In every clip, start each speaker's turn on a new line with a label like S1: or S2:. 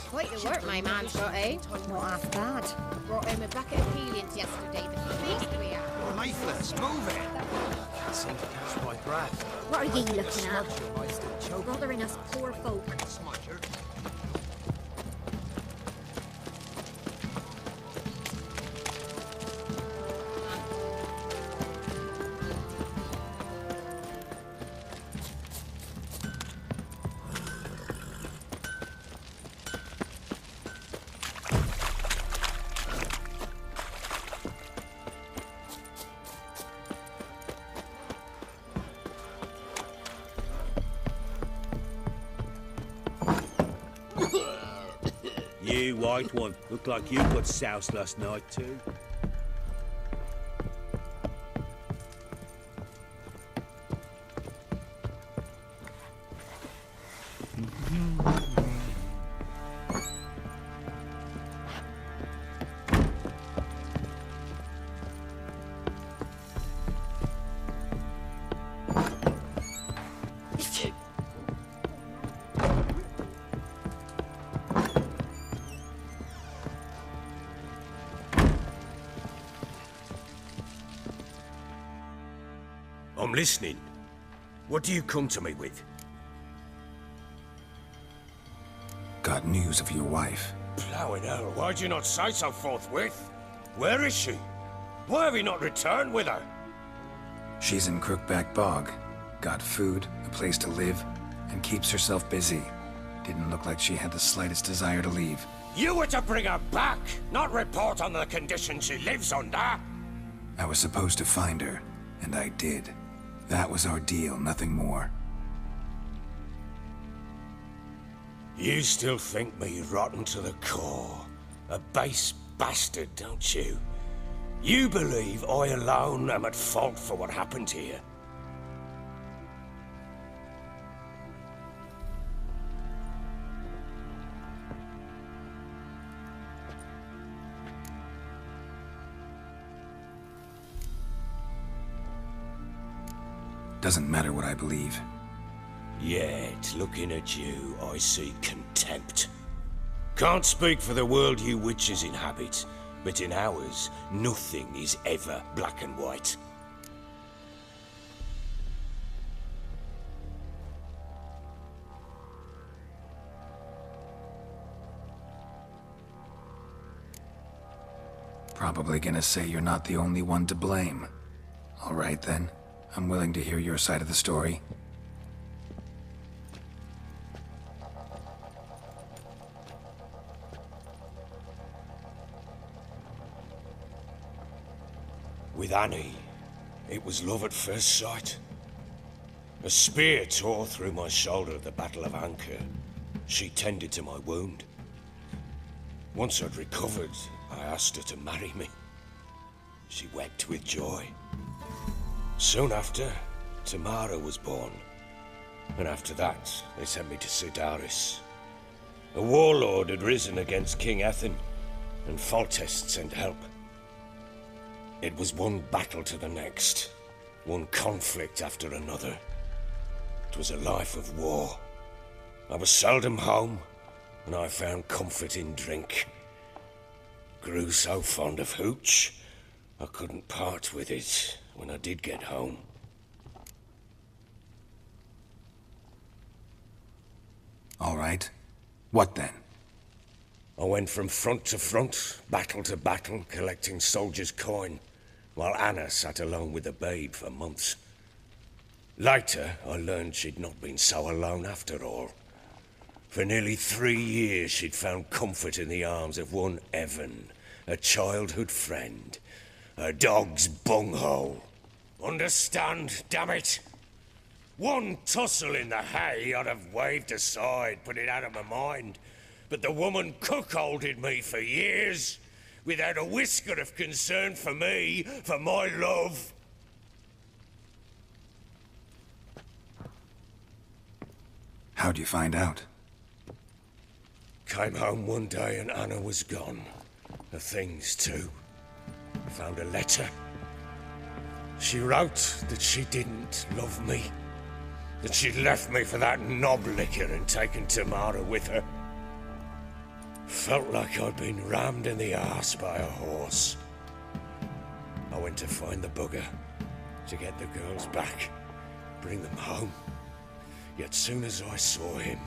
S1: Quite the work my man's got, eh?
S2: Not half bad.
S1: Brought him a bucket of peelings yesterday, but pleased we are.
S3: Well, Mayfless, move it!
S4: Can't seem to catch my breath.
S2: What are ye looking at?
S4: Smudger might still choke.
S2: Bothering us poor folk.
S3: Smudger.
S5: You, white one, look like you got soused last night too.
S6: I'm listening. What do you come to me with?
S3: Got news of your wife.
S6: Plowing hell, why'd you not say so forthwith? Where is she? Why have you not returned with her?
S3: She's in Crookback Bog. Got food, a place to live, and keeps herself busy. Didn't look like she had the slightest desire to leave.
S6: You were to bring her back, not report on the conditions she lives under.
S3: I was supposed to find her, and I did. That was our deal, nothing more.
S6: You still think me rotten to the core. A base bastard, don't you? You believe I alone am at fault for what happened here.
S3: Doesn't matter what I believe.
S6: Yet, looking at you, I see contempt. Can't speak for the world you witches inhabit, but in ours, nothing is ever black and white.
S3: Probably gonna say you're not the only one to blame. All right then. I'm willing to hear your side of the story.
S6: With Annie, it was love at first sight. A spear tore through my shoulder at the Battle of Anchor. She tended to my wound. Once I'd recovered, I asked her to marry me. She wept with joy. Soon after, Tamara was born. And after that, they sent me to Sidaris. A warlord had risen against King Ethan, and Foltest sent help. It was one battle to the next, one conflict after another. It was a life of war. I was seldom home, and I found comfort in drink. Grew so fond of hooch, I couldn't part with it when I did get home.
S3: All right. What then?
S6: I went from front to front, battle to battle, collecting soldiers' coin, while Anna sat alone with the babe for months. Later, I learned she'd not been so alone after all. For nearly 3 years, she'd found comfort in the arms of one Evan, a childhood friend. A dog's bunghole. Understand, damn it? One tussle in the hay I'd have waved aside, put it out of my mind. But the woman cuckolded me for years, without a whisker of concern for me, for my love.
S3: How'd you find out?
S6: Came home one day and Anna was gone. Her things too. Found a letter. She wrote that she didn't love me. That she'd left me for that knob licker and taken Tamara with her. Felt like I'd been rammed in the arse by a horse. I went to find the bugger, to get the girls back, bring them home. Yet soon as I saw him,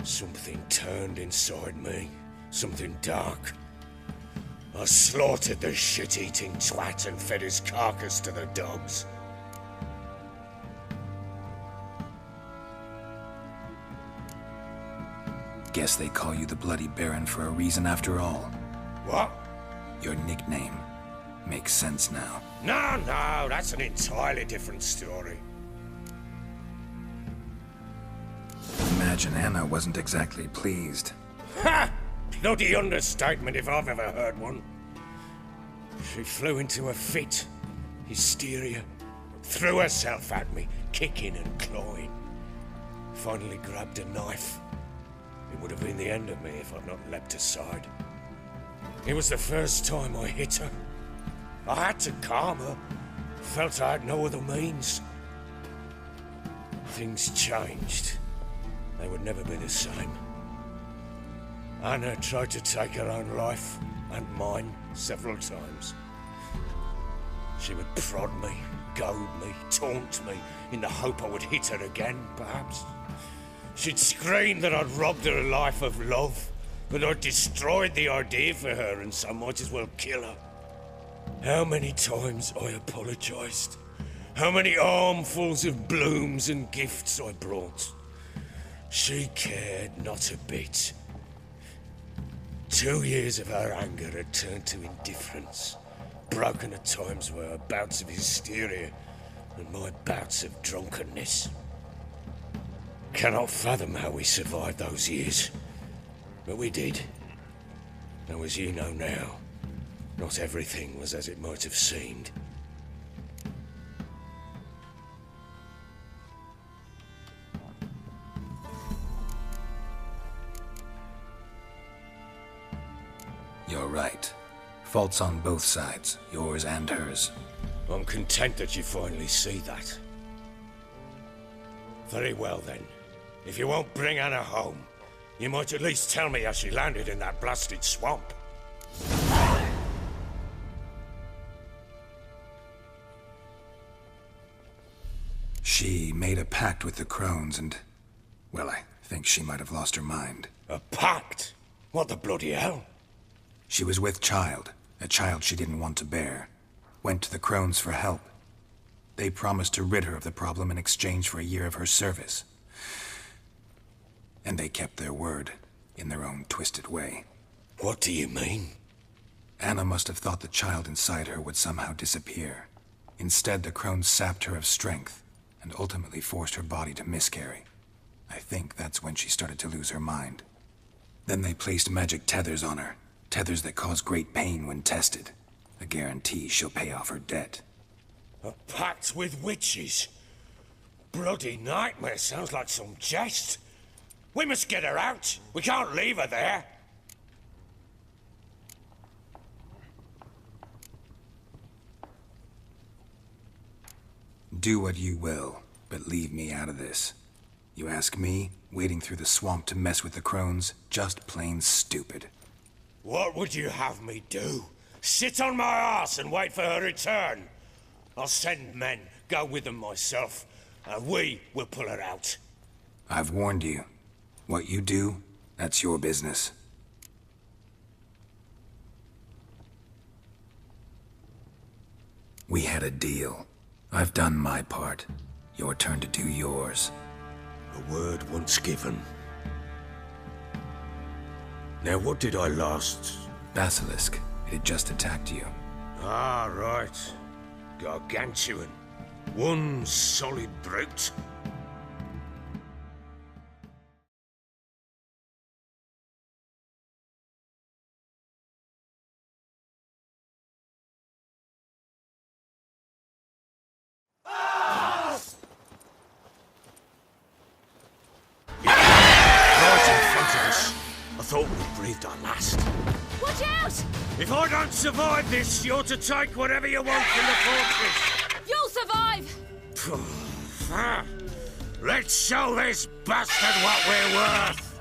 S6: something turned inside me, something dark. I slaughtered the shit-eating twat and fed his carcass to the dogs.
S3: Guess they call you the Bloody Baron for a reason after all.
S6: What?
S3: Your nickname makes sense now.
S6: No, that's an entirely different story.
S3: Imagine Anna wasn't exactly pleased.
S6: Ha! Bloody understatement if I've ever heard one. She flew into a fit, hysteria, threw herself at me, kicking and clawing. Finally grabbed a knife. It would have been the end of me if I'd not leapt aside. It was the first time I hit her. I had to calm her. Felt I had no other means. Things changed. They would never be the same. Anna tried to take her own life, and mine, several times. She would prod me, goad me, taunt me, in the hope I would hit her again, perhaps. She'd scream that I'd robbed her life of love, that I'd destroyed the idea for her, and so might as well kill her. How many times I apologized. How many armfuls of blooms and gifts I brought. She cared not a bit. 2 years of her anger had turned to indifference, broken at times by her bouts of hysteria and my bouts of drunkenness. Cannot fathom how we survived those years, but we did. Though as you know now, not everything was as it might have seemed.
S3: You're right. Faults on both sides, yours and hers.
S6: I'm content that you finally see that. Very well then. If you won't bring Anna home, you might at least tell me how she landed in that blasted swamp.
S3: She made a pact with the crones and... well, I think she might have lost her mind.
S6: A pact? What the bloody hell?
S3: She was with child, a child she didn't want to bear. Went to the crones for help. They promised to rid her of the problem in exchange for a year of her service. And they kept their word, in their own twisted way.
S6: What do you mean?
S3: Anna must have thought the child inside her would somehow disappear. Instead, the crones sapped her of strength, and ultimately forced her body to miscarry. I think that's when she started to lose her mind. Then they placed magic tethers on her, tethers that cause great pain when tested. A guarantee she'll pay off her debt.
S6: A pact with witches? Bloody nightmare, sounds like some jest. We must get her out. We can't leave her there.
S3: Do what you will, but leave me out of this. You ask me, wading through the swamp to mess with the crones, just plain stupid.
S6: What would you have me do? Sit on my arse and wait for her return? I'll send men, go with them myself, and we will pull her out.
S3: I've warned you. What you do, that's your business. We had a deal. I've done my part. Your turn to do yours.
S6: A word once given. Now what did I last...
S3: Basilisk. It had just attacked you.
S6: Ah, right. Gargantuan. One solid brute. I thought we breathed our last.
S1: Watch out!
S6: If I don't survive this, you're to take whatever you want from the fortress.
S1: You'll survive!
S6: Let's show this bastard what we're worth.